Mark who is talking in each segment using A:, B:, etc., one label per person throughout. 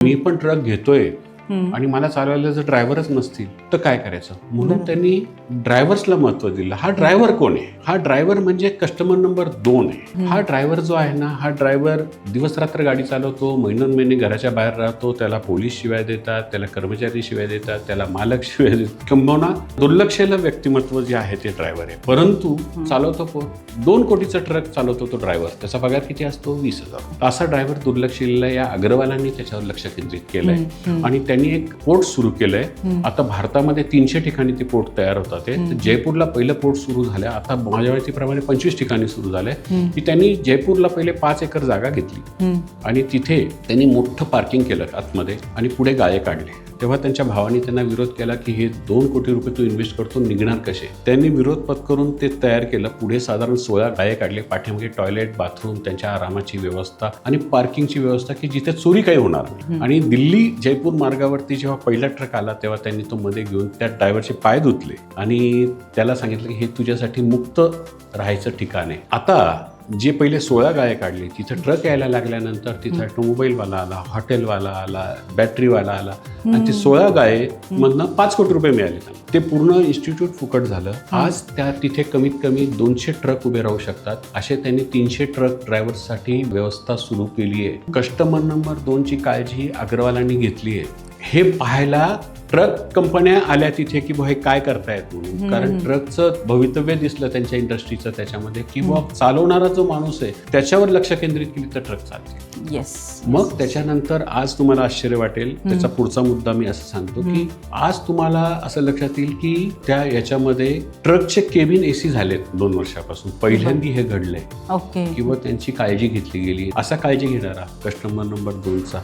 A: मी पण ट्रक घेतोय आणि मला चालवायला जर ड्रायव्हरच नसतील तर काय करायचं, म्हणून त्यांनी ड्रायव्हर्सला महत्व दिलं. हा ड्रायव्हर कोण आहे? हा ड्रायव्हर म्हणजे कस्टमर नंबर 2 आहे. हा ड्रायव्हर जो आहे ना, हा ड्रायव्हर दिवस रात्र गाडी चालवतो, महिने घराच्या बाहेर राहतो, त्याला पोलीस शिवाय देतात, त्याला कर्मचारी शिवाय देतात, त्याला मालक शिवाय देतात. किंबहुना दुर्लक्षित व्यक्तिमत्व जे आहे ते ड्रायव्हर आहे. परंतु चालवतो कोण? 2 कोटीचा ट्रक चालवतो तो ड्रायव्हर. त्याचा पगार किती असतो? 20,000. असा ड्रायव्हर दुर्लक्षित या अग्रवालांनी त्याच्यावर लक्ष केंद्रित केलंय आणि त्यांनी एक पोर्ट सुरू केलंय. आता भारतामध्ये 300 ठिकाणी ते पोर्ट तयार होतात. जयपूरला पहिलं पोर्ट सुरू झालं. आता माझ्या माहितीप्रमाणे 25 ठिकाणी सुरू झालंय. की त्यांनी जयपूरला पहिले 5 एकर जागा घेतली आणि तिथे त्यांनी मोठं पार्किंग केलं आतमध्ये आणि पुढे गाळे काढले. तेव्हा त्यांच्या भावाने त्यांना विरोध केला की हे 2 कोटी रुपये तू इन्व्हेस्ट करतो, निघणार कसे? त्यांनी विरोध पत्करून ते तयार केलं. पुढे साधारण 16 गाळे काढले. पाठीमागे टॉयलेट, बाथरूम, त्यांच्या आरामाची व्यवस्था आणि पार्किंगची व्यवस्था की जिथे चोरी काही होणार नाही. आणि दिल्ली जयपूर मार्गावरती जेव्हा पहिला ट्रक आला तेव्हा त्यांनी तो मध्ये घेऊन त्या ड्रायव्हरचे पाय धुतले आणि त्याला सांगितलं की हे तुझ्यासाठी मुक्त राहायचं ठिकाण आहे. आता जे पहिले 16 गाळे काढले, तिथं ट्रक यायला लागल्यानंतर तिथं ऑटोमोबाईलवाला आला, हॉटेलवाला आला, बॅटरीवाला आला आणि ते 16 गाळे मधनं 5 कोटी रुपये मिळाले त्यांना. ते पूर्ण इन्स्टिट्यूट फुकट झालं. आज त्या तिथे कमीत कमी 200 ट्रक उभे राहू शकतात. असे त्यांनी 300 ट्रक ड्रायव्हर्ससाठी व्यवस्था सुरू केली आहे. कस्टमर नंबर 2 ची काळजी अग्रवालांनी घेतली आहे. हे पाहायला ट्रक कंपन्या आल्या तिथे की हे काय करतायत म्हणून, कारण ट्रकचं भवितव्य दिसलं त्यांच्या इंडस्ट्रीचं त्याच्यामध्ये, की चालवणारा जो माणूस आहे त्याच्यावर लक्ष केंद्रित केली तर ट्रक चालते.
B: येस.
A: मग त्याच्यानंतर आज तुम्हाला आश्चर्य वाटेल, त्याचा पुढचा मुद्दा मी असं सांगतो की आज तुम्हाला असं लक्षात येईल की त्या याच्यामध्ये ट्रकचे केबिन एसी झालेत 2 वर्षापासून. पहिल्यांदा हे घडलंय.
B: ओके.
A: किंवा त्यांची काळजी घेतली गेली. असा काळजी घेणारा कस्टमर नंबर 2चा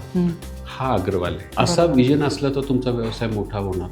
A: हा अग्रवाल आहे. असा विजन असला तर तुमचा व्यवसाय मोठा होणार.